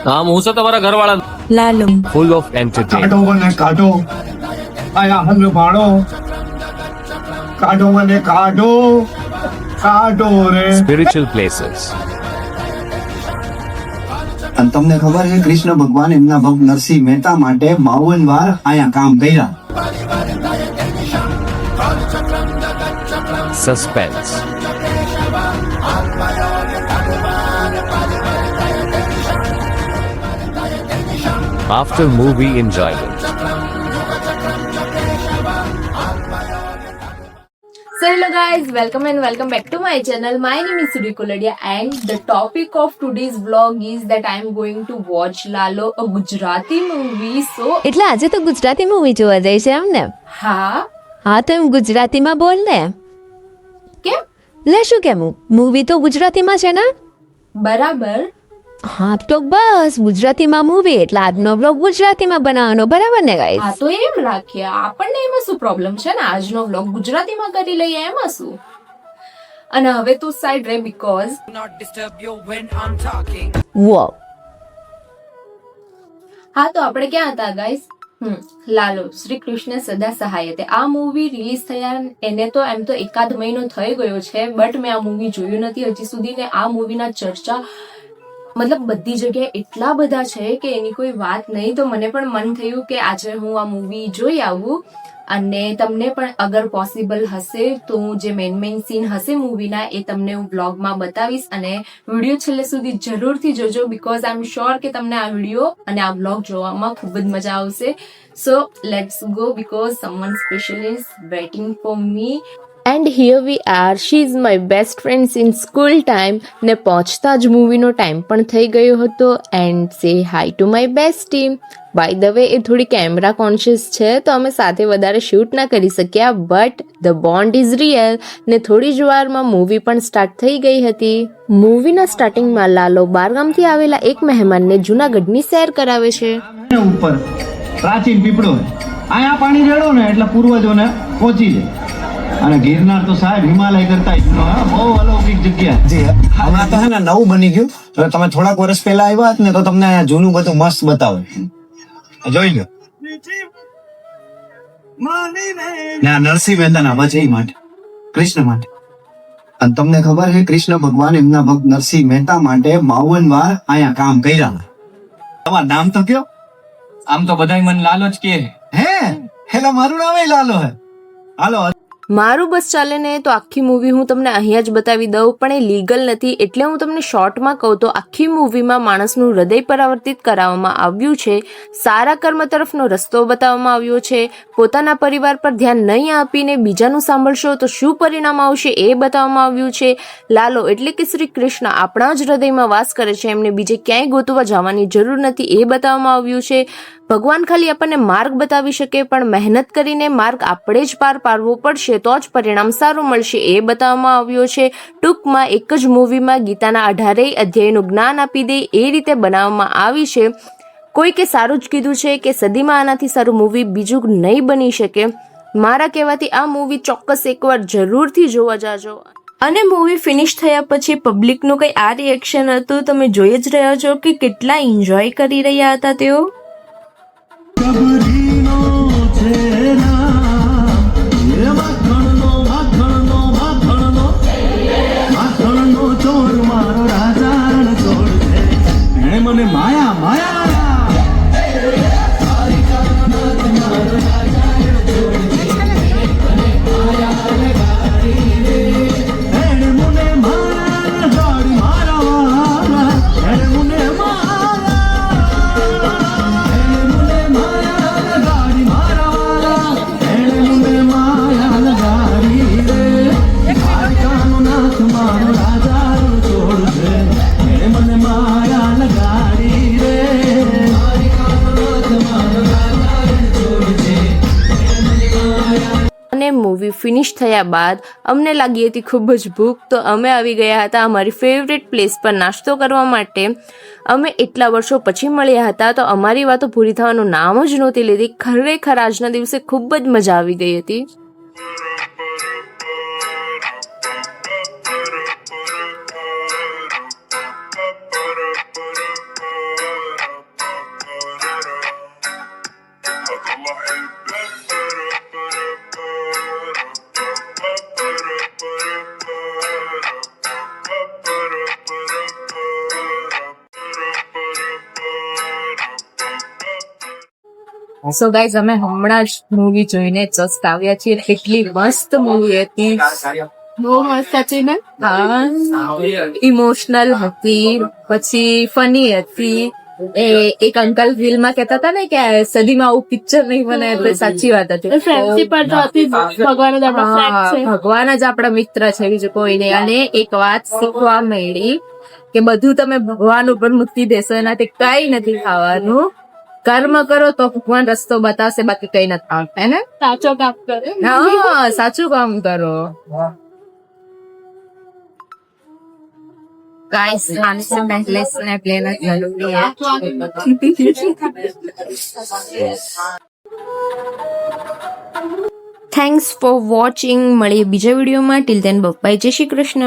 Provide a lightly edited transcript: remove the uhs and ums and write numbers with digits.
હા હું છે તમારા ઘરવાળા લાલો ફૂલ ઓફ એન્ટરટેન કાઢો મને કાઢો, આયા હલ્લો ભાડો, કાઢો મને કાઢો, કાઢો રે. સ્પિરિચ્યુઅલ પ્લેસીસ અને તમને ખબર છે કૃષ્ણ ભગવાન એમના ભક્ત નરસિંહ મહેતા માટે 52 વાર અહીંયા કામ કર્યા. Suspense after movie enjoyment. So hello guys, welcome back to my channel. My name is Suri Koladia and the topic of today's vlog is that I am going to watch Lalo, a Gujarati movie. So એટલે આજે તો Gujarati movie જોવા જાય છે એમ ને? હા તો એમ ગુજરાતીમાં બોલ ને. કેમ? લે શું કેમ? મૂવી તો ગુજરાતીમાં છે ને? બરાબર. હા તો બસ ગુજરાતીમાં મૂવી એટલે આજનો બ્લોગ ગુજરાતીમાં બનાવવાનો, બરાબર ને ગાઈસ? હા તો એમ રાખીએ, આપણને એમાં શું પ્રોબ્લેમ છે ને, આજનો વ્લોગ ગુજરાતીમાં કરી લઈએ, એમાં શું. અને હવે તું સાઈડ રે બીકોઝ વો હા તો આપણે ક્યાં હતા ગાઈસ? લાલો શ્રી કૃષ્ણ સદા સહાય તે આ મૂવી રિલીઝ થયા એને તો એમ તો 1 મહિનો થઈ ગયો છે, બટ મેં આ મૂવી જોયું નથી હજી સુધી ને આ મૂવીના ચર્ચા મતલબ બધી જગ્યાએ એટલા બધા છે કે એની કોઈ વાત નહીં. તો મને પણ મન થયું કે આજે હું આ મૂવી જોઈ આવું અને તમને પણ અગર પોસિબલ હશે તો જે મેઇન સીન હશે મૂવીના એ તમને હું બ્લોગમાં બતાવીશ અને વિડીયો છેલ્લે સુધી જરૂરથી જોજો બીકોઝ આઈ એમ શ્યોર કે તમને આ વિડીયો અને આ બ્લોગ જોવામાં ખૂબ જ મજા આવશે. So let's go because someone special is waiting for me. And here we are, she is my best friend in school time. ને પહોંચતા જ મૂવીનો ટાઈમ પણ થઈ ગયો હતો. And say hi to my best team. By the way એ થોડી camera conscious છે તો અમે સાથે વધારે શૂટ ના કરી શક્યા, but the bond is real. ને થોડી જ વારમાં મૂવી પણ સ્ટાર્ટ થઈ ગઈ હતી. મૂવીના સ્ટાર્ટિંગમાં લાલો બારગામથી આવેલા એક મહેમાનને જૂનાગઢની સૈર કરાવે છે. ઉપર પ્રાચીન પીપળો અહીંયા પાણી રેડો ને એટલે પૂર્વજોને પહોંચી જાય. અને ગિરનાર તો સાહેબ હિમાલય કરતા બહુ અલૌકિક જગ્યા. જી હમણાં તો હે ને નવું બની ગયું. જો તમે થોડાક વર્ષ પહેલા આવ્યા હોત ને તો તમને જૂનું બધું મસ્ત બતાવે. જોઈ લો ના નરસિંહ મહેતાના વજય માટે, કૃષ્ણ માટે. અને તમને ખબર છે કૃષ્ણ ભગવાન એમના ભક્ત નરસિંહ મહેતા માટે 52 વાર અહીંયા કામ કર્યા. તમારું નામ તો કયો? આમ તો બધાય મને લાલો જ કહે. હે એટલે મારું નામ લાલો હે. હાલો મારું બસ ચાલે ને તો આખી મૂવી હું તમને અહીંયા જ બતાવી દઉં, પણ એ લીગલ નથી એટલે હું તમને શોર્ટમાં કહું તો આખી મૂવીમાં માણસનું હૃદય પરાવર્તિત કરાવવામાં આવ્યું છે, સારા કર્મ તરફનો રસ્તો બતાવવામાં આવ્યો છે, પોતાના પરિવાર પર ધ્યાન નહીં આપીને બીજાનું સાંભળશો તો શું પરિણામ આવશે એ બતાવવામાં આવ્યું છે. લાલો એટલે કે શ્રી કૃષ્ણ આપણા જ હૃદયમાં વાસ કરે છે, એમને બીજે ક્યાંય ગોતવા જવાની જરૂર નથી એ બતાવવામાં આવ્યું છે. ભગવાન ખાલી આપણને માર્ગ બતાવી શકે પણ મહેનત કરીને માર્ગ આપણે જ પાર પાડવો પડશે તો જ પરિણામ સારું મળશે એ બતાવવામાં આવ્યો છે. ટૂંકમાં એક જ મૂવીમાં ગીતાના 18 અધ્યાયનું જ્ઞાન આપી દે એ રીતે બનાવવામાં આવી છે. કોઈકે સારું જ કીધું છે કે સદીમાં આનાથી સારું મૂવી બીજું નહીં બની શકે. મારા કહેવાથી આ મૂવી ચોક્કસ એકવાર જરૂરથી જોવા જાજો. અને મૂવી ફિનિશ થયા પછી પબ્લિકનું કંઈ આ રિએક્શન હતું, તમે જોઈ જ રહ્યા છો કે કેટલા એન્જોય કરી રહ્યા હતા તેઓ. મને માયા માયા મૂવી ફિનિશ થયા બાદ અમને લાગી હતી ખૂબ જ ભૂખ, તો અમે આવી ગયા હતા અમારી ફેવરેટ પ્લેસ પર નાસ્તો કરવા માટે. અમે એટલા વર્ષો પછી મળ્યા હતા તો અમારી વાતો પૂરી થવાનું નામ જ નહોતી લીધી. ખરેખર આજના દિવસે ખૂબ જ મજા આવી ગઈ હતી. સો ગાઈઝ અમે હમણાં જ મૂવી જોઈને જસ્ટ આવ્યા છીએ. એટલી મસ્ત મૂવી હતી, બહુ મસ્ત હતી ને. હા, ઇમોશનલ હતી, પછી ફની હતી. એક અંકલ ફિલ્મમાં કહેતા હતા ને કે સદીમાં આવું પિક્ચર નહીં બને, એટલે સાચી વાત હતી. ભગવાન જ આપણા મિત્ર છે, બીજું કોઈ નહીં. અને એક વાત શીખવા મળી કે બધું તમે ભગવાન ઉપર મૂકી દેશો, એનાથી કઈ નથી ખાવાનું. કર્મ કરો તો ભગવાન રસ્તો બતાવશે, બાકી કઈ નથી આવશે. હે ને? સાચું કામ કરો. હા, સાચું કામ કરો. Guys, lesson play na thanks for watching. મળીએ બીજા વિડીયોમાં. Till then by. જય શ્રી કૃષ્ણ.